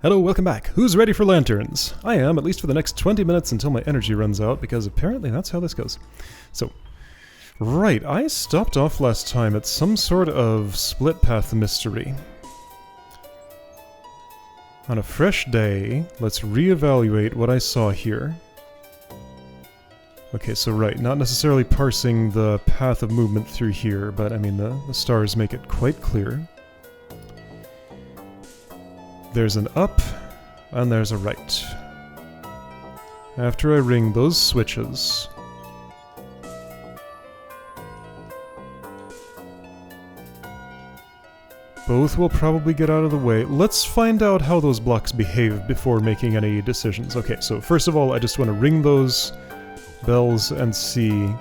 Hello, welcome back. Who's ready for lanterns? I am, at least for the next 20 minutes until my energy runs out, because apparently that's how this goes. So, right, I stopped off last time at some sort of split path mystery. On a fresh day, let's reevaluate what I saw here. Okay, so right, not necessarily parsing the path of movement through here, but I mean the stars make it quite clear. There's an up, and there's a right. After I ring those switches... both will probably get out of the way. Let's find out how those blocks behave before making any decisions. Okay, so first of all, I just want to ring those bells and see...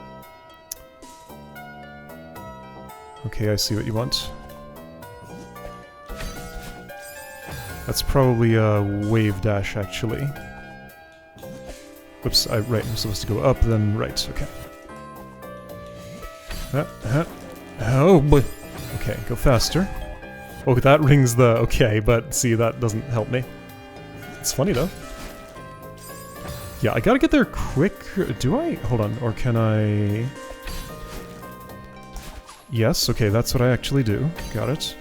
Okay, I see what you want. That's probably a wave dash, actually. Oops, right, I'm supposed to go up, then right, okay. Oh, boy. Okay, go faster. Oh, that rings the... okay, but see, that doesn't help me. It's funny, though. Yeah, I gotta get there quick. Do I? Hold on, or can I... Yes, okay, that's what I actually do. Got it.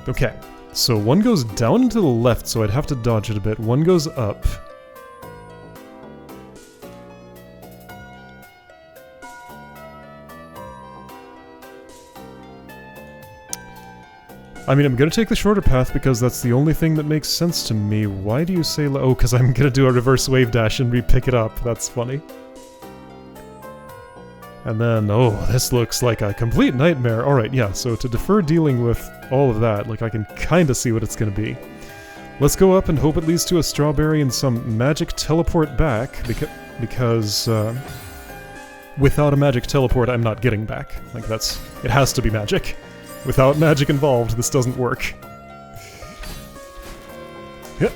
Okay, so one goes down and to the left, so I'd have to dodge it a bit. One goes up. I mean, I'm gonna take the shorter path because that's the only thing that makes sense to me. Why do you say... oh, because I'm gonna do a reverse wave dash and re-pick it up. That's funny. And then, oh, this looks like a complete nightmare. Alright, yeah, so to defer dealing with all of that, like, I can kinda see what it's gonna be. Let's go up and hope it leads to a strawberry and some magic teleport back, because without a magic teleport, I'm not getting back. Like, that's... it has to be magic. Without magic involved, this doesn't work. Yep.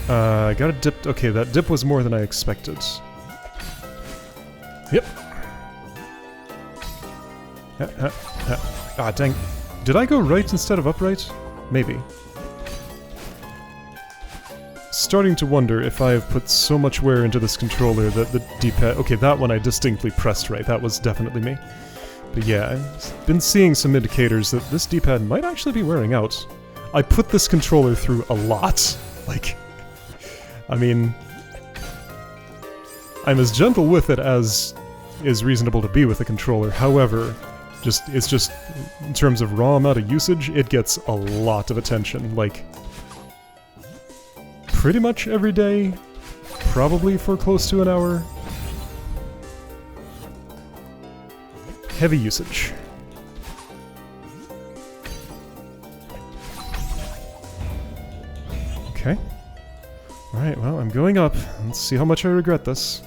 I got a dip. Okay, that dip was more than I expected. Yep. Ah, dang. Did I go right instead of upright? Maybe. Starting to wonder if I have put so much wear into this controller that the D-pad... okay, that one I distinctly pressed right. That was definitely me. But yeah, I've been seeing some indicators that this D-pad might actually be wearing out. I put this controller through a lot. Like... I mean, I'm as gentle with it as is reasonable to be with a controller. However, it's just, in terms of raw amount of usage, it gets a lot of attention. Like, pretty much every day, probably for close to an hour. Heavy usage. Okay. Alright, well, I'm going up. Let's see how much I regret this.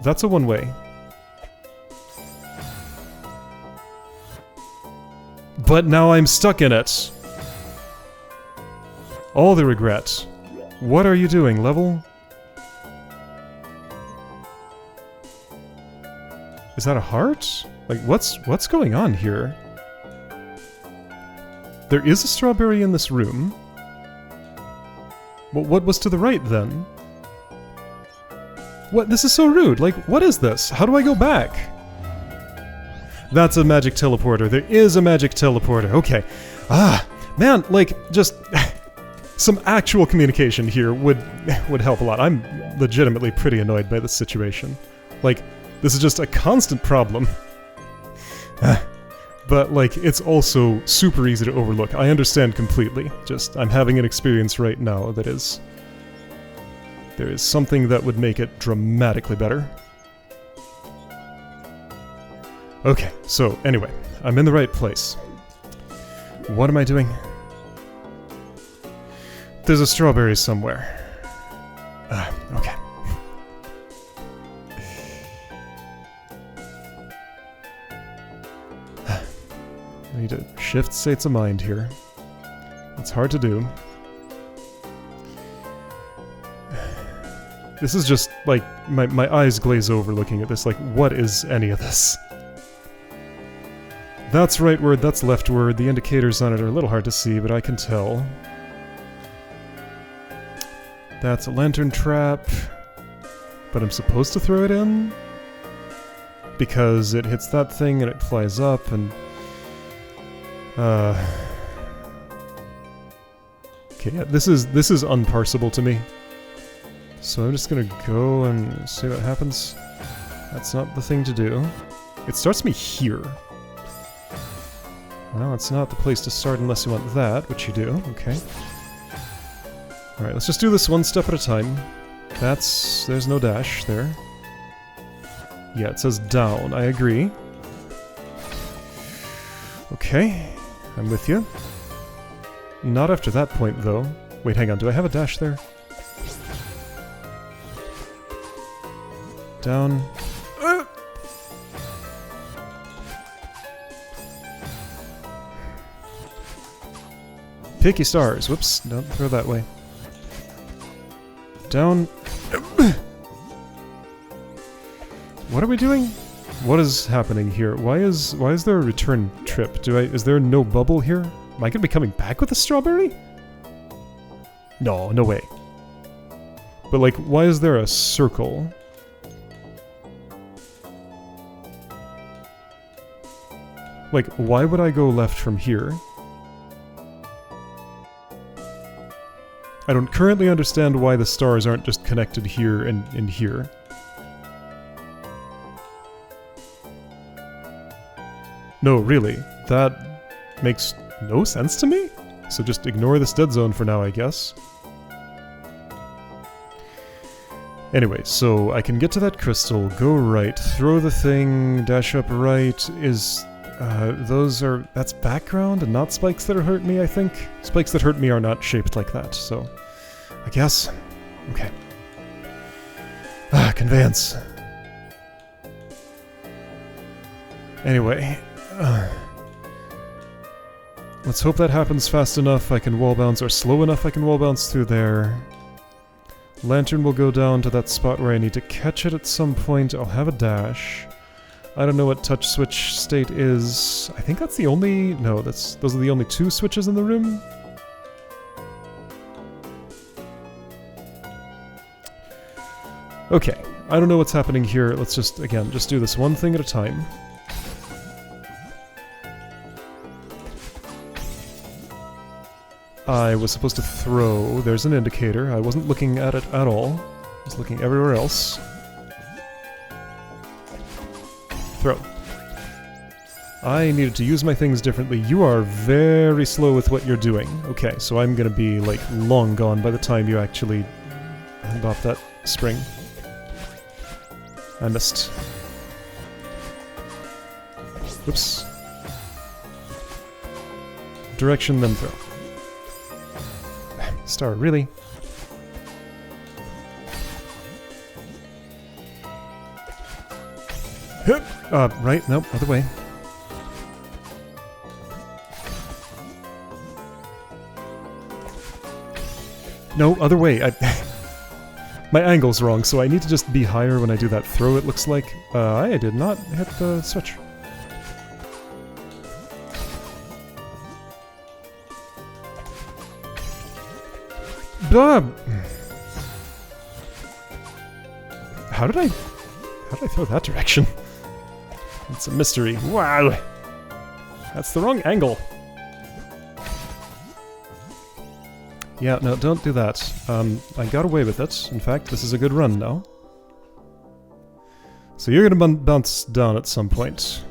That's a one-way. But now I'm stuck in it! All the regret. What are you doing, level? Is that a heart? Like, what's going on here? There is a strawberry in this room. Well, what was to the right, then? What? This is so rude. Like, what is this? How do I go back? That's a magic teleporter. There is a magic teleporter. Okay. Ah, man, like, just... some actual communication here would help a lot. I'm legitimately pretty annoyed by this situation. Like, this is just a constant problem. But, like, it's also super easy to overlook. I understand completely. Just, I'm having an experience right now that is... there is something that would make it dramatically better. Okay, so, anyway. I'm in the right place. What am I doing? There's a strawberry somewhere. Okay. I need to shift states of mind here. It's hard to do. This is just, like, my eyes glaze over looking at this, like, what is any of this? That's rightward, that's leftward, the indicators on it are a little hard to see, but I can tell. That's a lantern trap, but I'm supposed to throw it in? Because it hits that thing and it flies up and... Okay, yeah, this is unparsable to me. So I'm just gonna go and see what happens. That's not the thing to do. It starts me here. Well, it's not the place to start unless you want that, which you do, okay. Alright, let's just do this one step at a time. There's no dash there. Yeah, it says down, I agree. Okay, I'm with you. Not after that point, though. Wait, hang on, do I have a dash there? Down. Picky stars. Whoops, don't throw that way. Down. What are we doing? What is happening here? Why is there a return trip? Is there no bubble here? Am I gonna be coming back with a strawberry? No, no way. But like, why is there a circle? Like, why would I go left from here? I don't currently understand why the stars aren't just connected here and here. No, really. That makes no sense to me? So just ignore this dead zone for now, I guess. Anyway, so I can get to that crystal, go right, throw the thing, dash up right, that's background and not spikes that hurt me, I think? Spikes that hurt me are not shaped like that, so... I guess. Okay. Conveyance. Anyway... let's hope that happens fast enough I can wall bounce, or slow enough I can wall bounce through there. Lantern will go down to that spot where I need to catch it at some point. I'll have a dash. I don't know what touch switch state is. I think that's the only... No, those are the only two switches in the room. Okay, I don't know what's happening here. Let's just, again, just do this one thing at a time. I was supposed to throw. There's an indicator. I wasn't looking at it at all. I was looking everywhere else. Throw. I needed to use my things differently. You are very slow with what you're doing. Okay, so I'm gonna be, like, long gone by the time you actually hand off that spring. I missed. Oops. Direction, then throw. Star, really? Right, nope, other way. No, other way. My angle's wrong, so I need to just be higher when I do that throw, it looks like. I did not hit the switch. How did I throw that direction? It's a mystery. Wow! That's the wrong angle. Yeah, no, don't do that. I got away with it. In fact, this is a good run now. So you're gonna bounce down at some point.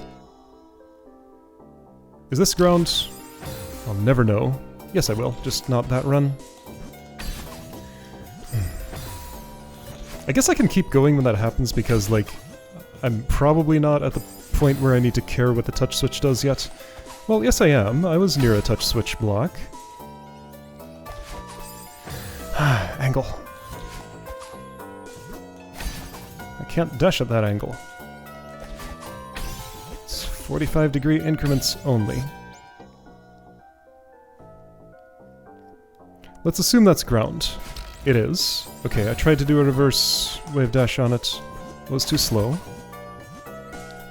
Is this ground? I'll never know. Yes, I will. Just not that run. I guess I can keep going when that happens because, like, I'm probably not at the point where I need to care what the touch switch does yet. Well, yes I am. I was near a touch switch block. Angle. I can't dash at that angle. It's 45-degree increments only. Let's assume that's ground. It is. Okay, I tried to do a reverse wave dash on it. It was too slow.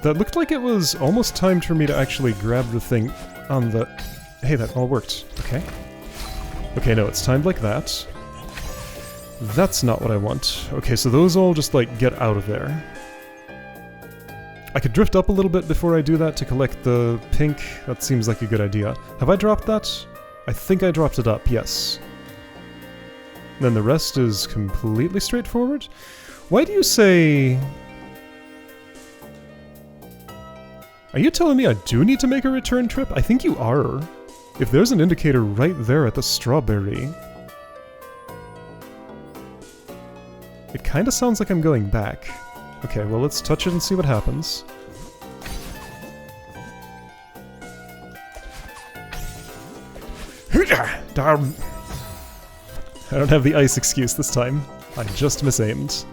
That looked like it was almost timed for me to actually grab the thing on the... Hey, that all worked. Okay. Okay, no, it's timed like that. That's not what I want. Okay, so those all just, like, get out of there. I could drift up a little bit before I do that to collect the pink. That seems like a good idea. Have I dropped that? I think I dropped it up, yes. Then the rest is completely straightforward. Why do you say... Are you telling me I do need to make a return trip? I think you are. If there's an indicator right there at the strawberry... It kinda sounds like I'm going back. Okay, well let's touch it and see what happens. Darn! I don't have the ice excuse this time. I just misaimed.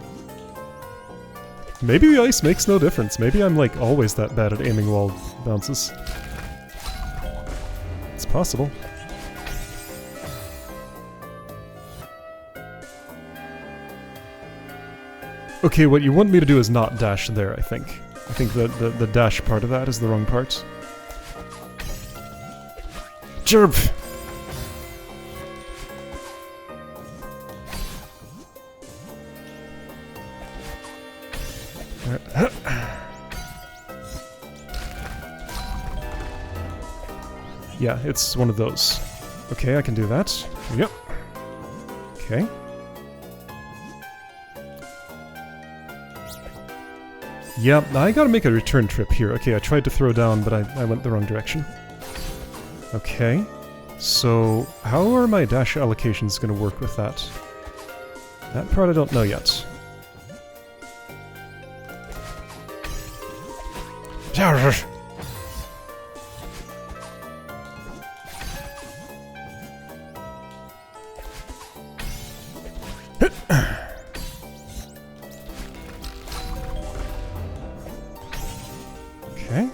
Maybe the ice makes no difference. Maybe I'm like always that bad at aiming wall bounces. It's possible. Okay, what you want me to do is not dash there, I think. I think that the dash part of that is the wrong part. Chirp! Yeah, it's one of those. Okay, I can do that. Yep. Okay. Yeah, I gotta make a return trip here. Okay, I tried to throw down, but I went the wrong direction. Okay. So, how are my dash allocations gonna work with that? That part I don't know yet. Okay.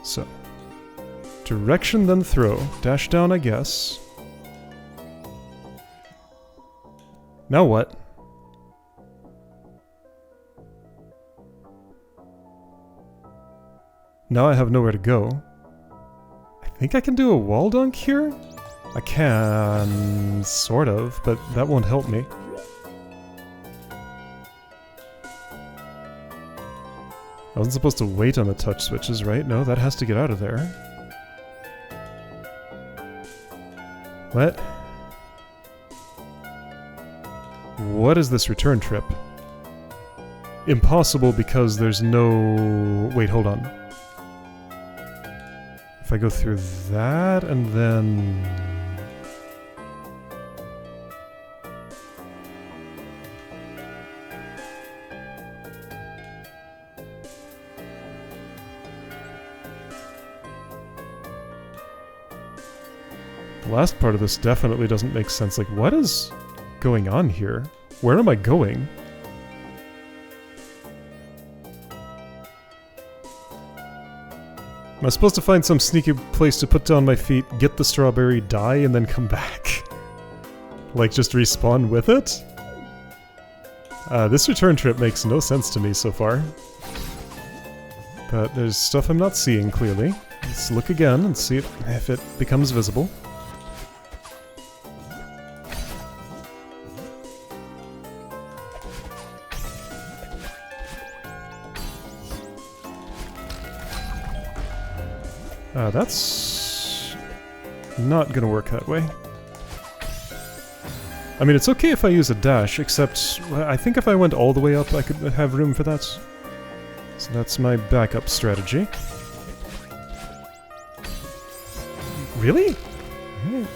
So, direction then throw. Dash down, I guess. Now what? Now I have nowhere to go. I think I can do a wall dunk here? I can... sort of, but that won't help me. I wasn't supposed to wait on the touch switches, right? No, that has to get out of there. What? What is this return trip? Impossible because there's no... Wait, hold on. If I go through that and then... The last part of this definitely doesn't make sense. Like, what is going on here? Where am I going? Am I supposed to find some sneaky place to put down my feet, get the strawberry, die, and then come back? Like, just respawn with it? This return trip makes no sense to me so far. But there's stuff I'm not seeing, clearly. Let's look again and see if it becomes visible. That's not gonna work that way. I mean, it's okay if I use a dash, except I think if I went all the way up, I could have room for that. So that's my backup strategy. Really? Alright.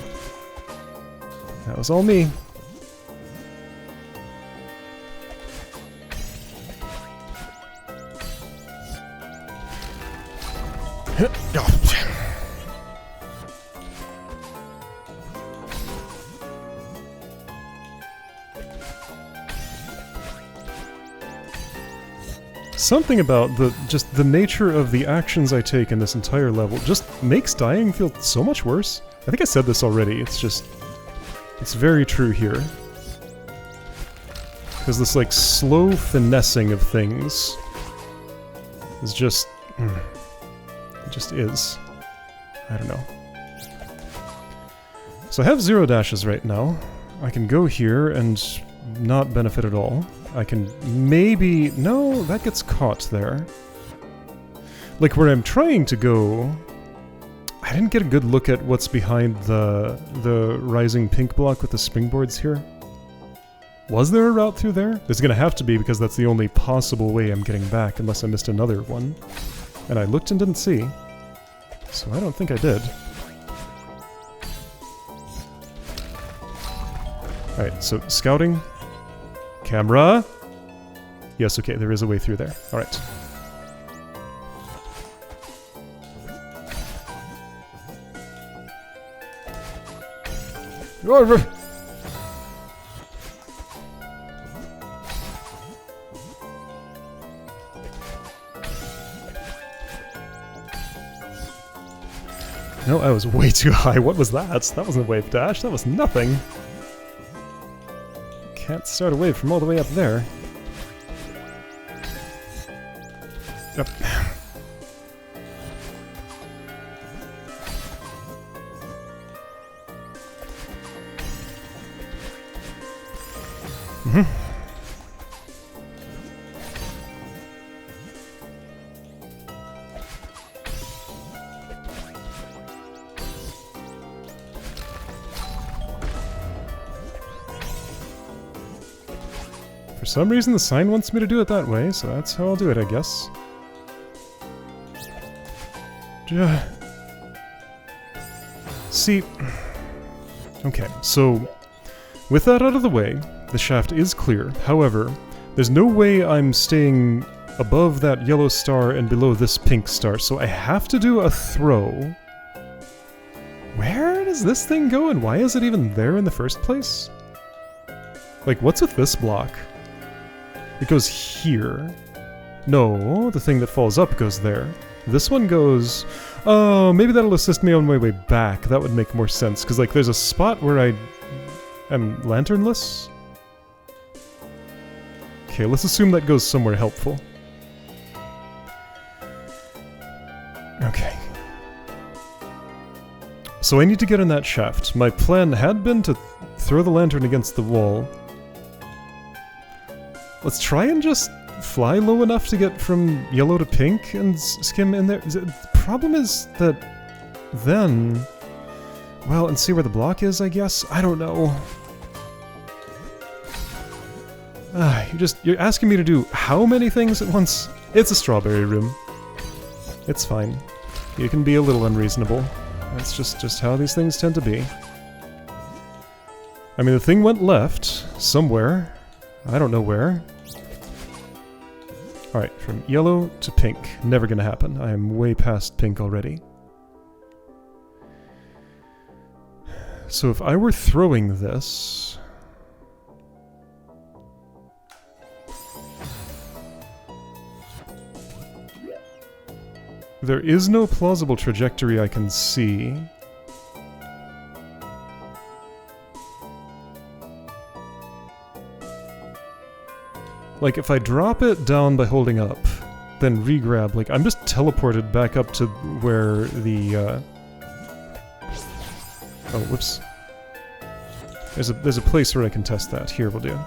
That was all me. Something about just the nature of the actions I take in this entire level just makes dying feel so much worse. I think I said this already, it's just... It's very true here. Because this, like, slow finessing of things is just... it just is. I don't know. So I have 0 dashes right now. I can go here and not benefit at all. I can maybe... No, that gets caught there. Like, where I'm trying to go... I didn't get a good look at what's behind the rising pink block with the springboards here. Was there a route through there? There's gonna have to be, because that's the only possible way I'm getting back, unless I missed another one. And I looked and didn't see. So I don't think I did. Alright, so scouting. Camera. Yes, okay, there is a way through there. Alright. No, I was way too high. What was that? That wasn't a wave dash. That was nothing. Can't start a wave from all the way up there. Yep. For some reason the sign wants me to do it that way, so that's how I'll do it, I guess. See... Okay, so... With that out of the way, the shaft is clear. However, there's no way I'm staying above that yellow star and below this pink star, so I have to do a throw. Where does this thing go, and why is it even there in the first place? Like, what's with this block? It goes here. No, the thing that falls up goes there. This one goes... Oh, maybe that'll assist me on my way back. That would make more sense, because, like, there's a spot where I am lanternless. Okay, let's assume that goes somewhere helpful. Okay. So I need to get in that shaft. My plan had been to throw the lantern against the wall. Let's try and just fly low enough to get from yellow to pink and skim in there. The problem is that then... Well, and see where the block is, I guess? I don't know. You're asking me to do how many things at once? It's a strawberry room. It's fine. You can be a little unreasonable. That's just how these things tend to be. I mean, the thing went left, somewhere. I don't know where. Alright, from yellow to pink. Never gonna happen. I am way past pink already. So if I were throwing this... There is no plausible trajectory I can see. Like, if I drop it down by holding up, then re-grab, like, I'm just teleported back up to where the, Oh, whoops. There's a place where I can test that. Here, we'll do.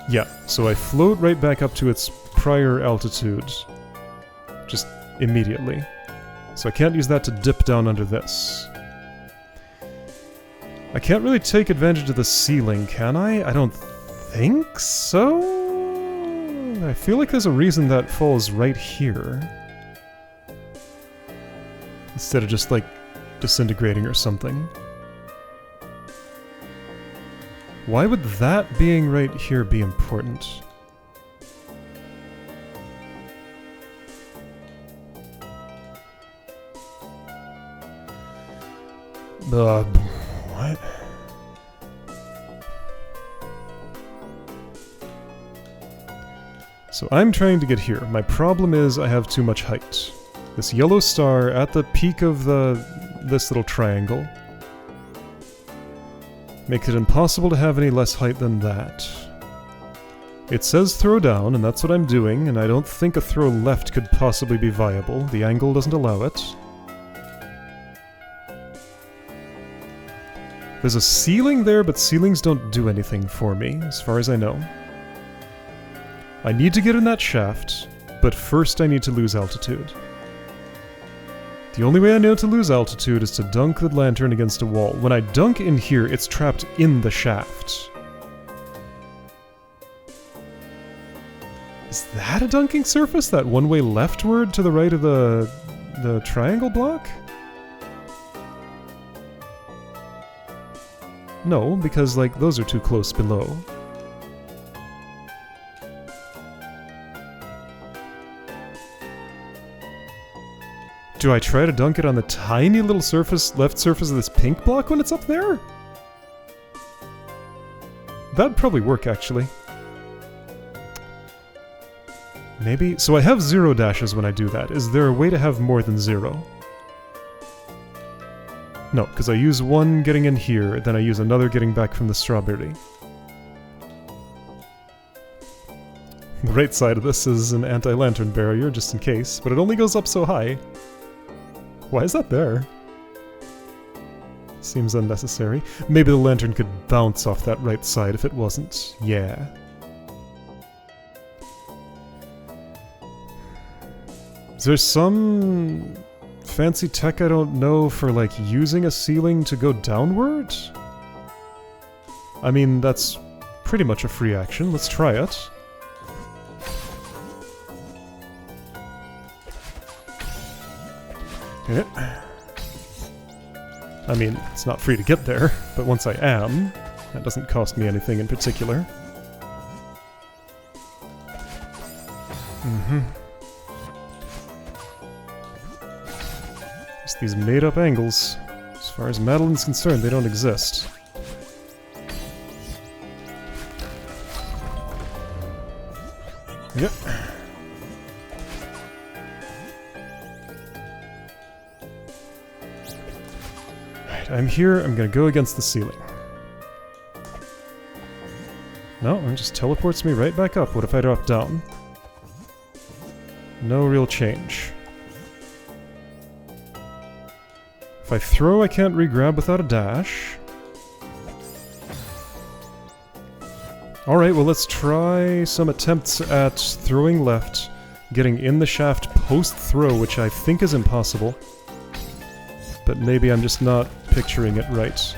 Yeah, so I float right back up to its prior altitude. Just immediately. So I can't use that to dip down under this. I can't really take advantage of the ceiling, can I? I don't think so? I feel like there's a reason that falls right here. Instead of just, like, disintegrating or something. Why would that being right here be important? What? So I'm trying to get here. My problem is I have too much height. This yellow star at the peak of the this little triangle. Makes it impossible to have any less height than that. It says throw down, and that's what I'm doing, and I don't think a throw left could possibly be viable. The angle doesn't allow it. There's a ceiling there, but ceilings don't do anything for me, as far as I know. I need to get in that shaft, but first I need to lose altitude. The only way I know to lose altitude is to dunk the lantern against a wall. When I dunk in here, it's trapped in the shaft. Is that a dunking surface? That one-way leftward to the right of the triangle block? No, because, like, those are too close below. Do I try to dunk it on the tiny little surface, left surface of this pink block when it's up there? That'd probably work, actually. Maybe? So I have 0 dashes when I do that. Is there a way to have more than 0? No, because I use one getting in here, then I use another getting back from the strawberry. The right side of this is an anti-lantern barrier, just in case, but it only goes up so high. Why is that there? Seems unnecessary. Maybe the lantern could bounce off that right side if it wasn't. Yeah. Is there some fancy tech I don't know for, like, using a ceiling to go downward? I mean, that's pretty much a free action. Let's try it. Yeah. I mean, it's not free to get there, but once I am, that doesn't cost me anything in particular. Just these made-up angles. As far as Madeline's concerned, they don't exist. Yep. Right, I'm here, I'm gonna go against the ceiling. No, it just teleports me right back up. What if I drop down? No real change. If I throw, I can't re-grab without a dash. Alright, well let's try some attempts at throwing left, getting in the shaft post-throw, which I think is impossible. But maybe I'm just not picturing it right.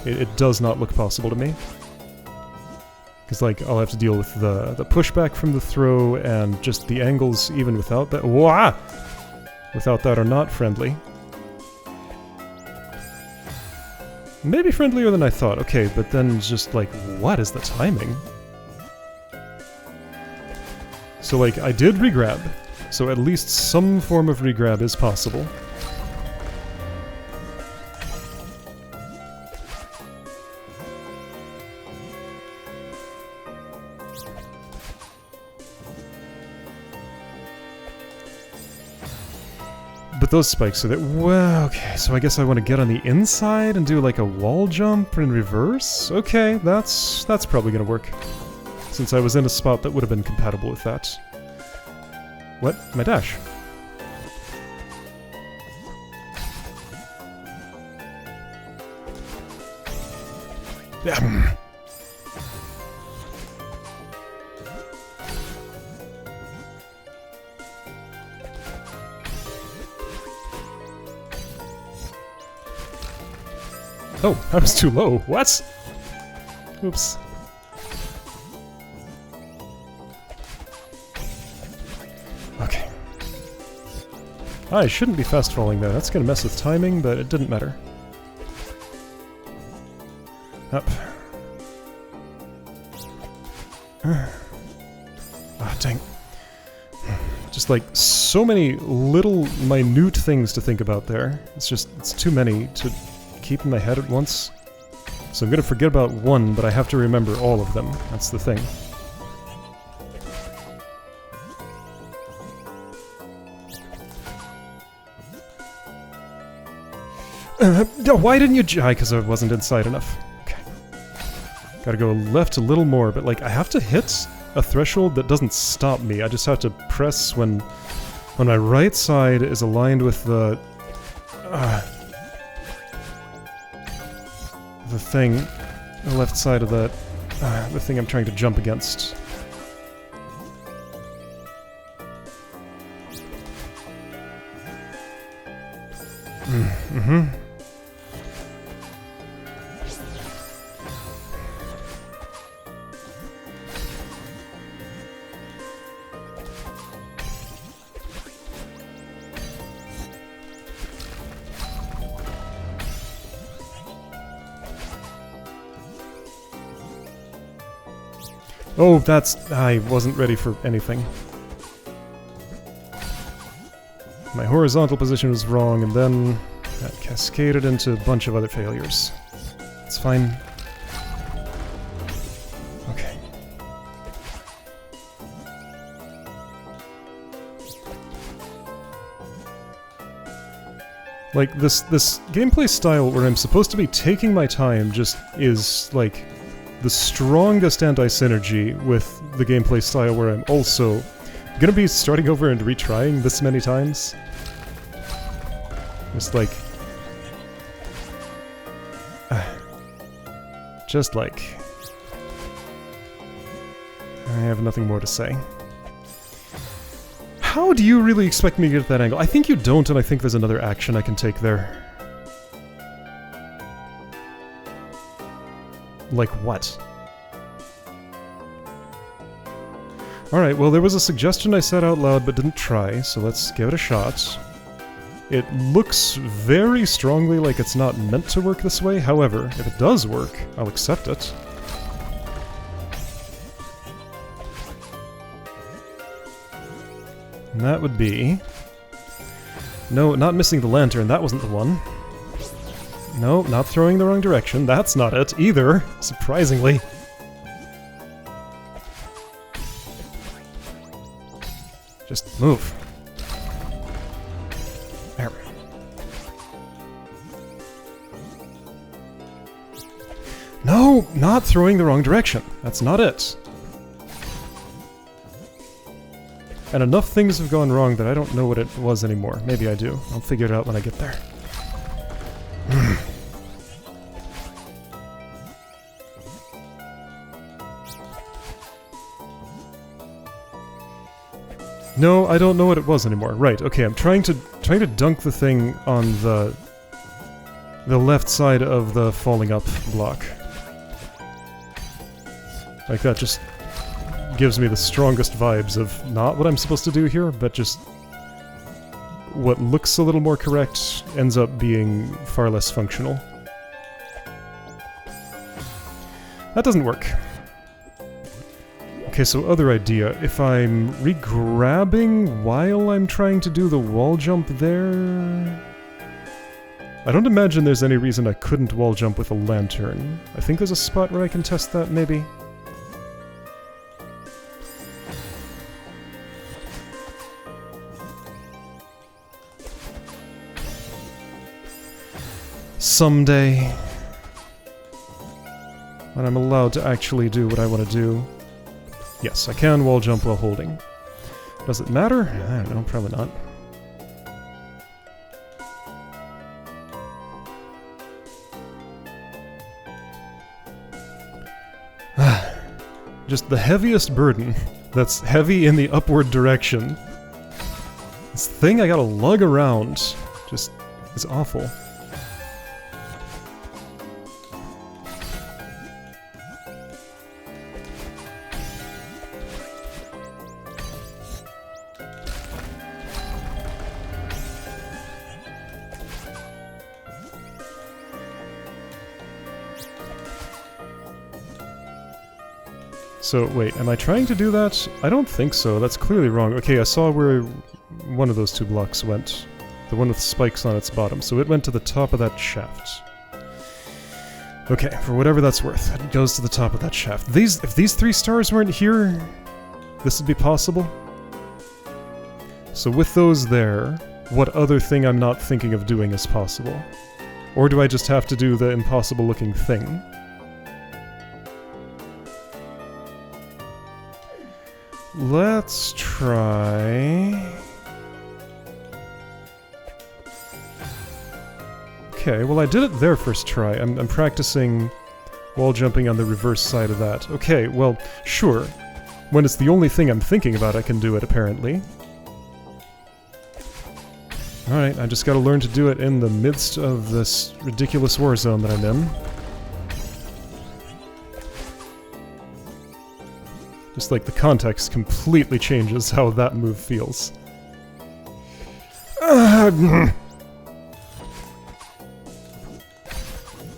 It does not look possible to me. Because, like, I'll have to deal with the pushback from the throw, and just the angles even without that— Wah! Without that are not friendly. Maybe friendlier than I thought. Okay, but then just, like, what is the timing? So, like, I did regrab, so at least some form of regrab is possible. But those spikes are there. Well, okay, so I guess I want to get on the inside and do like a wall jump in reverse? Okay, that's probably gonna work. Since I was in a spot that would have been compatible with that. What? My dash. Yeah. Oh, that was too low. What? Oops. Okay. I shouldn't be fast falling there. That's gonna mess with timing, but it didn't matter. Up. Ah, dang. Just like so many little minute things to think about there. It's too many to keep in my head at once. So I'm gonna forget about one, but I have to remember all of them. That's the thing. Why didn't you because I wasn't inside enough. Okay. Gotta go left a little more, but like I have to hit a threshold that doesn't stop me. I just have to press when my right side is aligned with the thing, the left side of the thing I'm trying to jump against. Mm-hmm. Oh, I wasn't ready for anything. My horizontal position was wrong, and then that cascaded into a bunch of other failures. It's fine. Okay. Like, this gameplay style where I'm supposed to be taking my time just is, like, the strongest anti-synergy with the gameplay style where I'm also gonna be starting over and retrying this many times. Just like... just like... I have nothing more to say. How do you really expect me to get at that angle? I think you don't, and I think there's another action I can take there. Like what? Alright, well there was a suggestion I said out loud but didn't try, so let's give it a shot. It looks very strongly like it's not meant to work this way, however, if it does work, I'll accept it. And that would be... No, not missing the lantern, that wasn't the one. No, not throwing the wrong direction. That's not it either, surprisingly. Just move. There. No, not throwing the wrong direction. That's not it. And enough things have gone wrong that I don't know what it was anymore. Maybe I do. I'll figure it out when I get there. No, I don't know what it was anymore. Right, okay, I'm trying to dunk the thing on the left side of the falling up block. Like that just gives me the strongest vibes of not what I'm supposed to do here, but just what looks a little more correct ends up being far less functional. That doesn't work. Okay, so other idea. If I'm re-grabbing while I'm trying to do the wall jump there... I don't imagine there's any reason I couldn't wall jump with a lantern. I think there's a spot where I can test that, maybe? Someday, when I'm allowed to actually do what I want to do. Yes, I can wall jump while holding. Does it matter? I don't know, probably not. Just the heaviest burden that's heavy in the upward direction. This thing I gotta lug around just is awful. So, wait, am I trying to do that? I don't think so, that's clearly wrong. Okay, I saw where one of those two blocks went. The one with spikes on its bottom, so it went to the top of that shaft. Okay, for whatever that's worth, it goes to the top of that shaft. If these 3 stars weren't here, this would be possible. So with those there, what other thing I'm not thinking of doing is possible? Or do I just have to do the impossible looking thing? Let's try... Okay, well I did it there first try. I'm practicing wall jumping on the reverse side of that. Okay, well, sure. When it's the only thing I'm thinking about, I can do it, apparently. Alright, I just gotta learn to do it in the midst of this ridiculous war zone that I'm in. Just like the context completely changes how that move feels.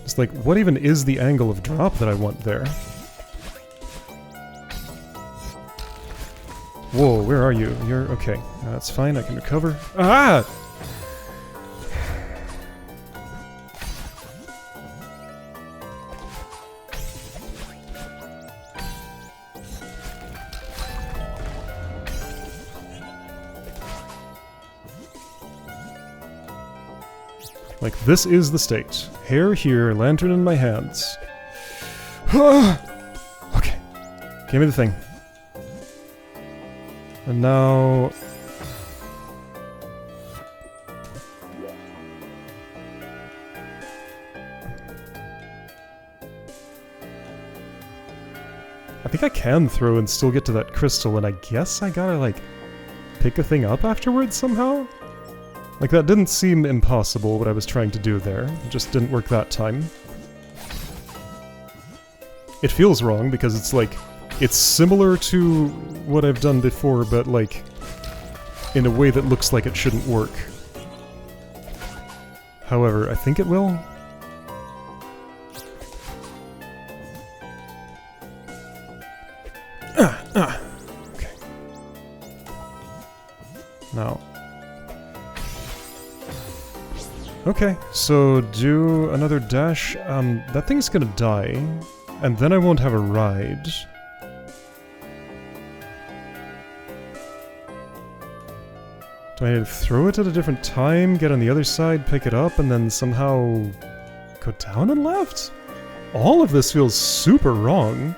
Just like, what even is the angle of drop that I want there? Whoa, where are you? You're... okay. That's fine, I can recover. Ah! Like, this is the state. Hair here, lantern in my hands. Okay. Give me the thing. And now... I think I can throw and still get to that crystal, and I guess I gotta, like, pick a thing up afterwards somehow? Like, that didn't seem impossible, what I was trying to do there. It just didn't work that time. It feels wrong, because it's like... it's similar to what I've done before, but, like, in a way that looks like it shouldn't work. However, I think it will. Okay. Now... okay, so do another dash. That thing's gonna die, and then I won't have a ride. Do I need to throw it at a different time, get on the other side, pick it up, and then somehow go down and left? All of this feels super wrong.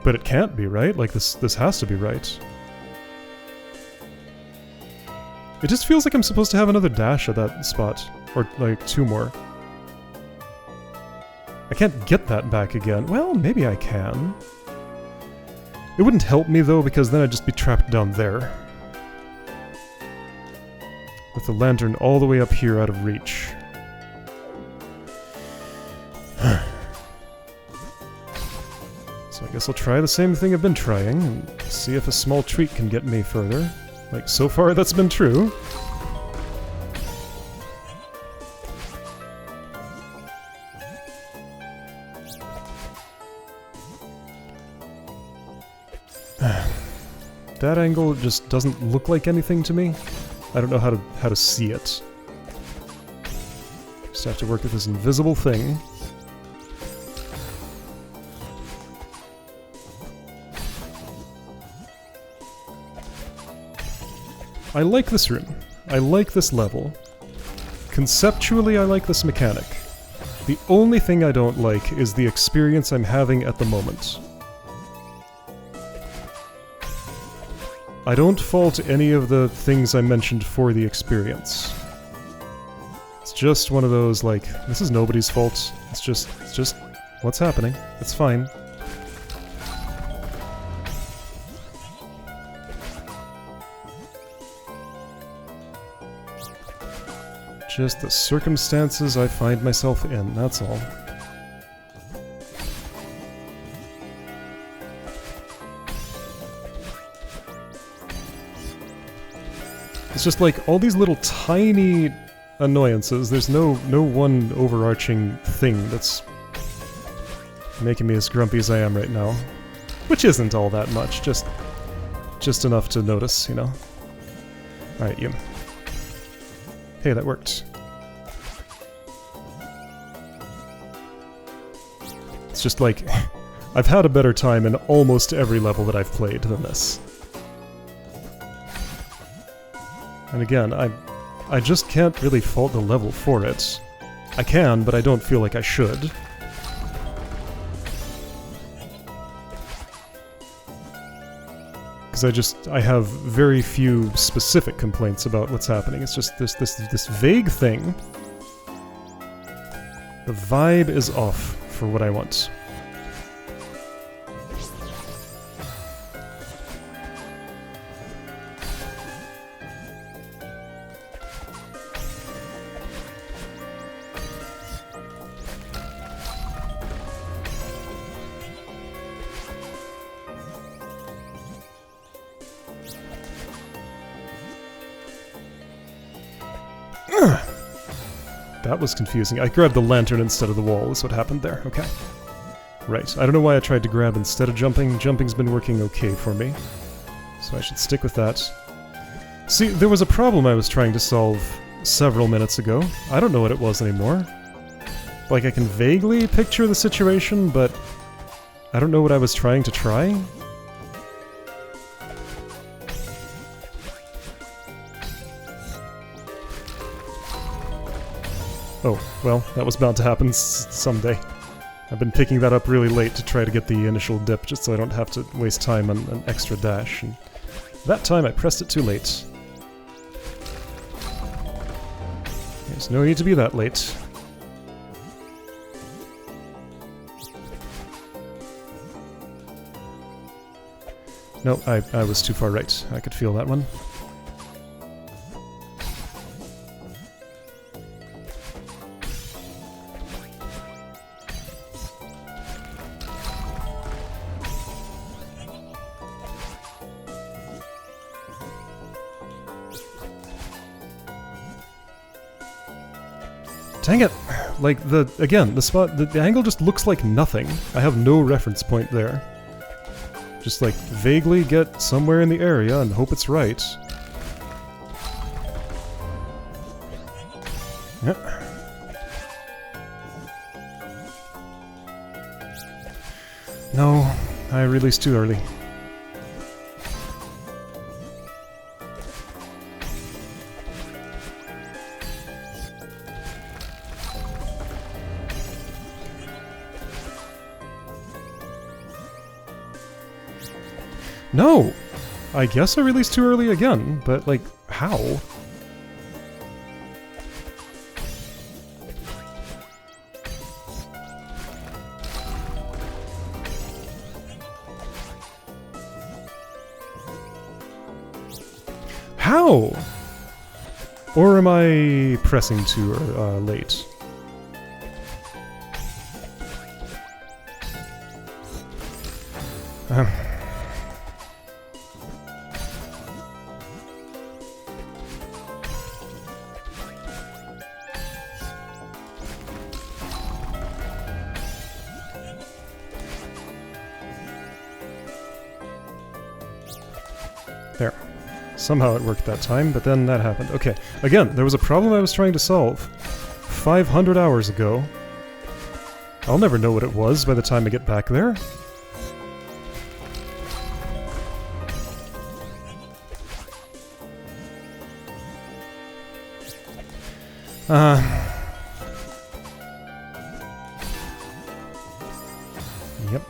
But it can't be, right? Like, this has to be right. It just feels like I'm supposed to have another dash at that spot. Or, like, two more. I can't get that back again. Well, maybe I can. It wouldn't help me, though, because then I'd just be trapped down there. With the lantern all the way up here out of reach. So I guess I'll try the same thing I've been trying, and see if a small treat can get me further. Like, so far that's been true. That angle just doesn't look like anything to me. I don't know how to see it. Just have to work with this invisible thing. I like this room. I like this level. Conceptually, I like this mechanic. The only thing I don't like is the experience I'm having at the moment. I don't fault any of the things I mentioned for the experience. It's just one of those, like, this is nobody's fault. It's just what's happening. It's fine. Just the circumstances I find myself in, that's all. It's just like all these little tiny annoyances. There's no one overarching thing that's making me as grumpy as I am right now. Which isn't all that much, just enough to notice, you know. Alright, you. Hey, that worked. It's just like, I've had a better time in almost every level that I've played than this. And again, I just can't really fault the level for it. I can, but I don't feel like I should. Because I have very few specific complaints about what's happening. It's just this vague thing. The vibe is off for what I want. That was confusing. I grabbed the lantern instead of the wall, is what happened there. Okay. Right. I don't know why I tried to grab instead of jumping. Jumping's been working okay for me. So I should stick with that. See, there was a problem I was trying to solve several minutes ago. I don't know what it was anymore. Like, I can vaguely picture the situation, but I don't know what I was trying to try. Oh, well, that was bound to happen someday. I've been picking that up really late to try to get the initial dip, just so I don't have to waste time on an extra dash, and that time I pressed it too late. There's no need to be that late. No, I was too far right. I could feel that one. Dang it! Like, again, the spot, the angle just looks like nothing. I have no reference point there. Just, like, vaguely get somewhere in the area and hope it's right. Yep. No, I released too early. No! I guess I released too early again, but, like, how? How? Or am I pressing too late? There. Somehow it worked that time, but then that happened. Okay, again, there was a problem I was trying to solve 500 hours ago. I'll never know what it was by the time I get back there. Yep.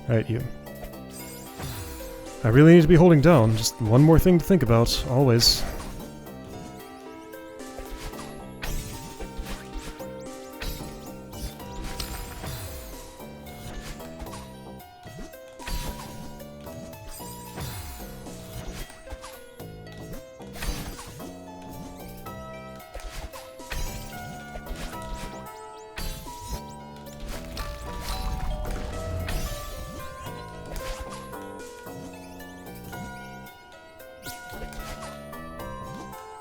Alright, you. I really need to be holding down. Just one more thing to think about, always.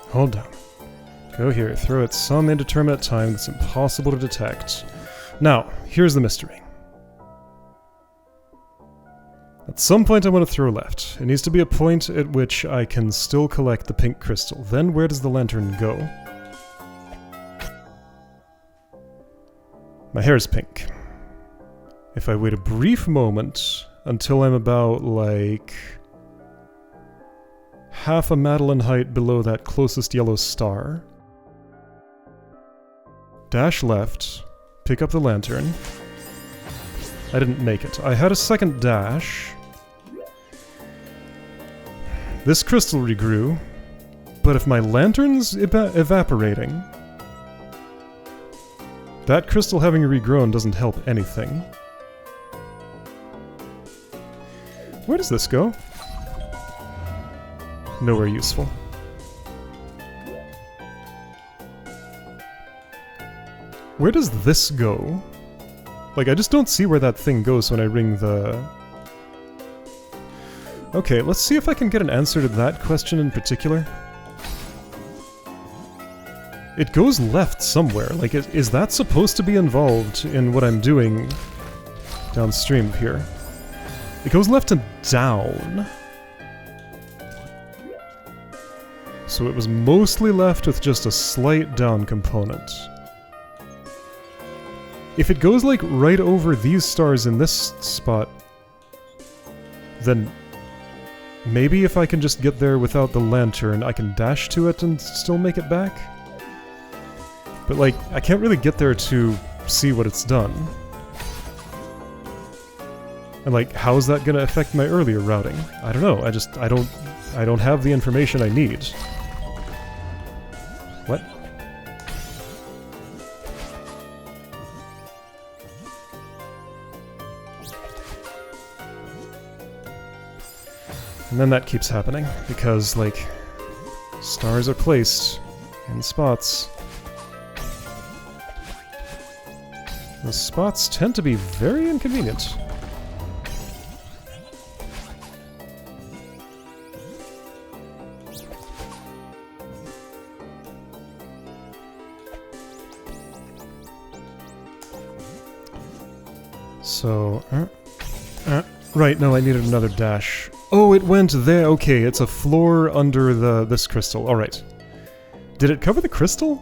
Hold down. Go here, throw at some indeterminate time that's impossible to detect. Now, here's the mystery. At some point I want to throw left. It needs to be a point at which I can still collect the pink crystal. Then where does the lantern go? My hair is pink. If I wait a brief moment until I'm about, like, half a Madeline height below that closest yellow star, dash left, pick up the lantern. I didn't make it. I had a second dash. This crystal regrew, but if my lantern's evaporating, that crystal having regrown doesn't help anything. Where does this go? Nowhere useful. Where does this go? Like, I just don't see where that thing goes when I ring the... Okay, let's see if I can get an answer to that question in particular. It goes left somewhere. Like, is that supposed to be involved in what I'm doing downstream here? It goes left and down. So it was mostly left with just a slight down component. If it goes, like, right over these stars in this spot, then maybe if I can just get there without the lantern, I can dash to it and still make it back? But, like, I can't really get there to see what it's done. And, like, how's that gonna affect my earlier routing? I don't know, I don't have the information I need. What? And then that keeps happening, because, like, stars are placed in spots. The spots tend to be very inconvenient. So, right, no, I needed another dash. Oh, it went there. Okay, it's a floor under this crystal. Alright. Did it cover the crystal?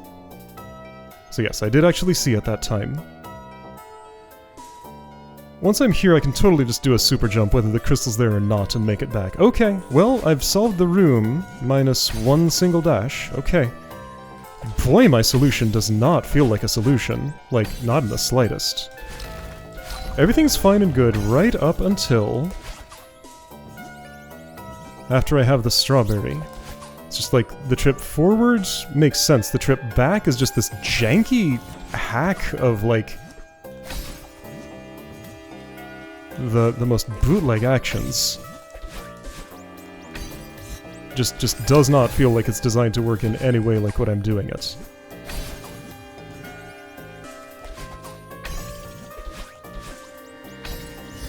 So yes, I did actually see at that time. Once I'm here, I can totally just do a super jump, whether the crystal's there or not, and make it back. Okay, well, I've solved the room, minus one single dash. Okay. Boy, my solution does not feel like a solution. Like, not in the slightest. Everything's fine and good right up until... after I have the strawberry. It's just like, the trip forward makes sense. The trip back is just this janky hack of, like... the most bootleg actions. Just does not feel like it's designed to work in any way like what I'm doing it.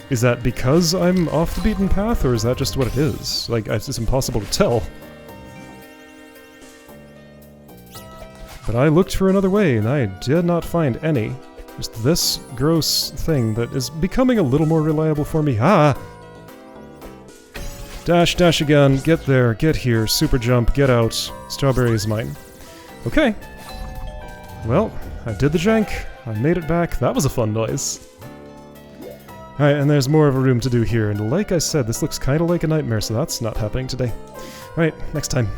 Is that because I'm off the beaten path, or is that just what it is? Like, it's impossible to tell. But I looked for another way, and I did not find any. Just this gross thing that is becoming a little more reliable for me. Ah! Dash, dash again, get there, get here, super jump, get out. Strawberry is mine. Okay. Well, I did the jank. I made it back. That was a fun noise. Alright, and there's more of a room to do here, and like I said, this looks kinda like a nightmare, so that's not happening today. Alright, next time.